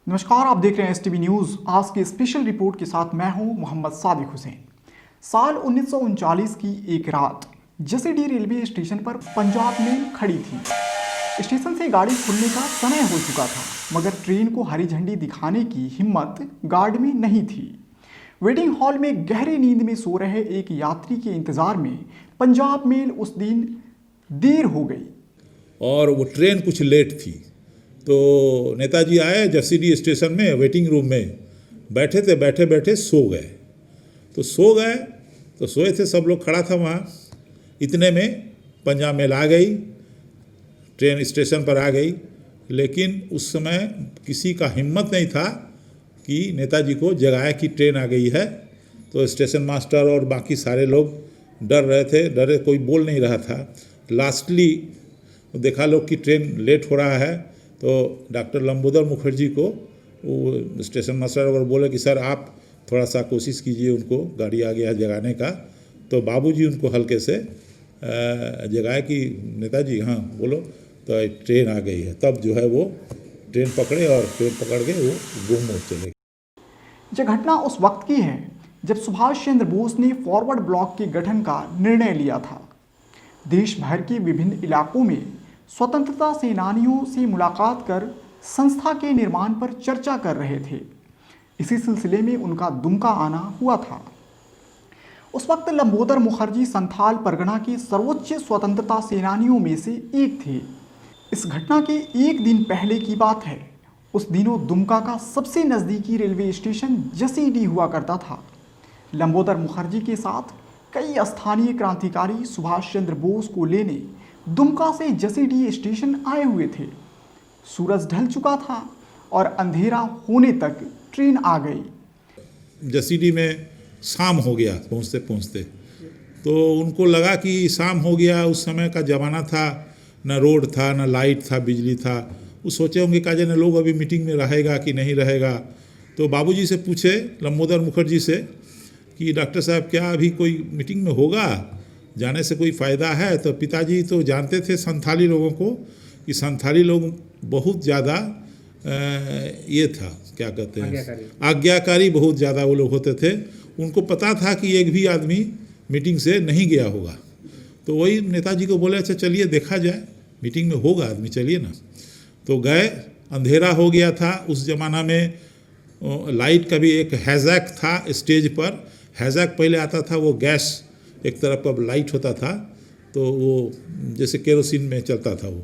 नमस्कार, आप देख रहे हैं एसटीवी न्यूज़। आज की स्पेशल रिपोर्ट के साथ मैं हूं मोहम्मद सादिक हुसैन। साल 1939 की एक रात जसीडीह रेलवे स्टेशन पर पंजाब मेल खड़ी थी। स्टेशन से गाड़ी खुलने का समय हो चुका था, मगर ट्रेन को हरी झंडी दिखाने की हिम्मत गार्ड में नहीं थी। वेटिंग हॉल में गहरी नींद में सो रहे एक यात्री के इंतजार में पंजाब मेल उस दिन देर हो गई और वो ट्रेन कुछ लेट थी। तो नेताजी आए जसीडीह स्टेशन में, वेटिंग रूम में बैठे थे। बैठे बैठे सो गए। तो सोए थे, सब लोग खड़ा था वहाँ। इतने में पंजाब मेल आ गई, ट्रेन स्टेशन पर आ गई। लेकिन उस समय किसी का हिम्मत नहीं था कि नेताजी को जगाए कि ट्रेन आ गई है। तो स्टेशन मास्टर और बाकी सारे लोग डर रहे थे, डरे, कोई बोल नहीं रहा था। लास्टली देखा लोग कि ट्रेन लेट हो रहा है, तो डॉक्टर लंबोदर मुखर्जी को वो स्टेशन मास्टर अगर बोले कि सर आप थोड़ा सा कोशिश कीजिए उनको, गाड़ी आ गया है जगाने का। तो बाबूजी उनको हल्के से जगाए कि नेताजी हाँ बोलो, तो ट्रेन आ गई है। तब जो है वो ट्रेन पकड़े और ट्रेन पकड़ के वो गुम हो चले गए। यह घटना उस वक्त की है जब सुभाष चंद्र बोस ने फॉरवर्ड ब्लॉक के गठन का निर्णय लिया था। देश भर के विभिन्न इलाकों में स्वतंत्रता सेनानियों से मुलाकात कर संस्था के निर्माण पर चर्चा कर रहे थे। इसी सिलसिले में उनका दुमका आना हुआ था। उस वक्त लंबोदर मुखर्जी संथाल परगना के सर्वोच्च स्वतंत्रता सेनानियों में से एक थे। इस घटना के एक दिन पहले की बात है। उस दिनों दुमका का सबसे नज़दीकी रेलवे स्टेशन जसीडीह हुआ करता था। लंबोदर मुखर्जी के साथ कई स्थानीय क्रांतिकारी सुभाष चंद्र बोस को लेने दुमका से जसीडीह स्टेशन आए हुए थे। सूरज ढल चुका था और अंधेरा होने तक ट्रेन आ गई। जसीडीह में शाम हो गया पहुँचते पहुँचते। तो उनको लगा कि शाम हो गया। उस समय का ज़माना था, न रोड था, न लाइट था, बिजली था। वो सोचे होंगे का जाने लोग अभी मीटिंग में रहेगा कि नहीं रहेगा। तो बाबूजी से पूछे, लंबोदर मुखर्जी से, कि डॉक्टर साहब क्या अभी कोई मीटिंग में होगा, जाने से कोई फ़ायदा है? तो पिताजी तो जानते थे संथाली लोगों को कि संथाली लोग बहुत ज़्यादा ये था, क्या कहते हैं, आज्ञाकारी बहुत ज़्यादा वो लोग होते थे। उनको पता था कि एक भी आदमी मीटिंग से नहीं गया होगा। तो वही नेताजी को बोले अच्छा चलिए देखा जाए, मीटिंग में होगा आदमी, चलिए ना। तो गए। अंधेरा हो गया था। उस ज़माना में लाइट का भी एक हैज़ैक था स्टेज पर। हैज़ैक पहले आता था, वो गैस एक तरफ का लाइट होता था, तो वो जैसे केरोसिन में चलता था वो।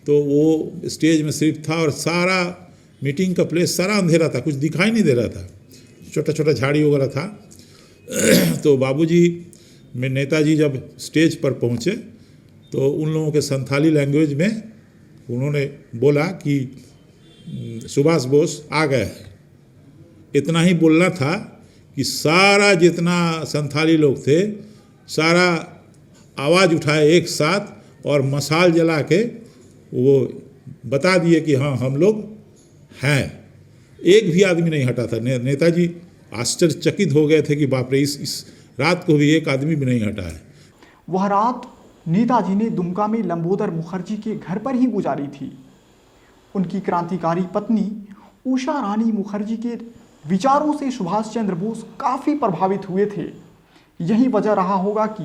तो वो स्टेज में सिर्फ था और सारा मीटिंग का प्लेस सारा अंधेरा था, कुछ दिखाई नहीं दे रहा था, छोटा छोटा झाड़ी वगैरह था। तो बाबूजी में नेताजी जब स्टेज पर पहुँचे तो उन लोगों के संथाली लैंग्वेज में उन्होंने बोला कि सुभाष बोस आ गए। इतना ही बोलना था कि सारा जितना संथाली लोग थे सारा आवाज़ उठाए एक साथ और मशाल जला के वो बता दिए कि हाँ हम लोग हैं। एक भी आदमी नहीं हटा था। नेताजी आश्चर्यचकित हो गए थे कि बाप रे, इस रात को भी एक आदमी भी नहीं हटा है। वह रात नेताजी ने दुमका में लंबोदर मुखर्जी के घर पर ही गुजारी थी। उनकी क्रांतिकारी पत्नी उषा रानी मुखर्जी के विचारों से सुभाष चंद्र बोस काफ़ी प्रभावित हुए थे। यही वजह रहा होगा कि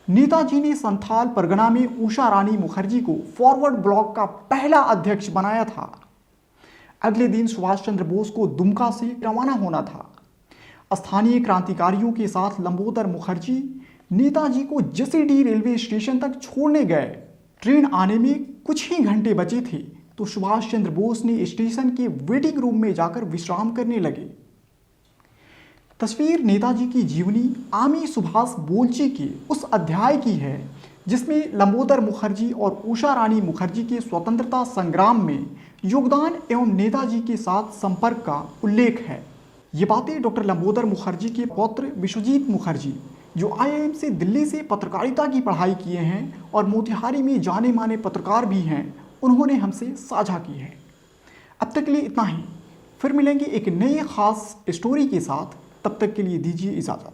नेताजी ने संथाल परगना में उषा रानी मुखर्जी को फॉरवर्ड ब्लॉक का पहला अध्यक्ष बनाया था। अगले दिन सुभाष चंद्र बोस को दुमका से रवाना होना था। स्थानीय क्रांतिकारियों के साथ लंबोदर मुखर्जी नेताजी को जसीडीह रेलवे स्टेशन तक छोड़ने गए। ट्रेन आने में कुछ ही घंटे बचे थे तो सुभाष चंद्र बोस ने स्टेशन के वेटिंग रूम में जाकर विश्राम करने लगे। तस्वीर नेताजी की जीवनी आमी सुभाष बोलची के उस अध्याय की है जिसमें लंबोदर मुखर्जी और उषा रानी मुखर्जी के स्वतंत्रता संग्राम में योगदान एवं नेताजी के साथ संपर्क का उल्लेख है। ये बातें डॉक्टर लंबोदर मुखर्जी के पौत्र विश्वजीत मुखर्जी, जो IIM से दिल्ली से पत्रकारिता की पढ़ाई किए हैं और मोतिहारी में जाने माने पत्रकार भी हैं, उन्होंने हमसे साझा की है। अब तक के लिए इतना ही। फिर मिलेंगे एक नई खास स्टोरी के साथ। तब तक के लिए दीजिए इजाज़त।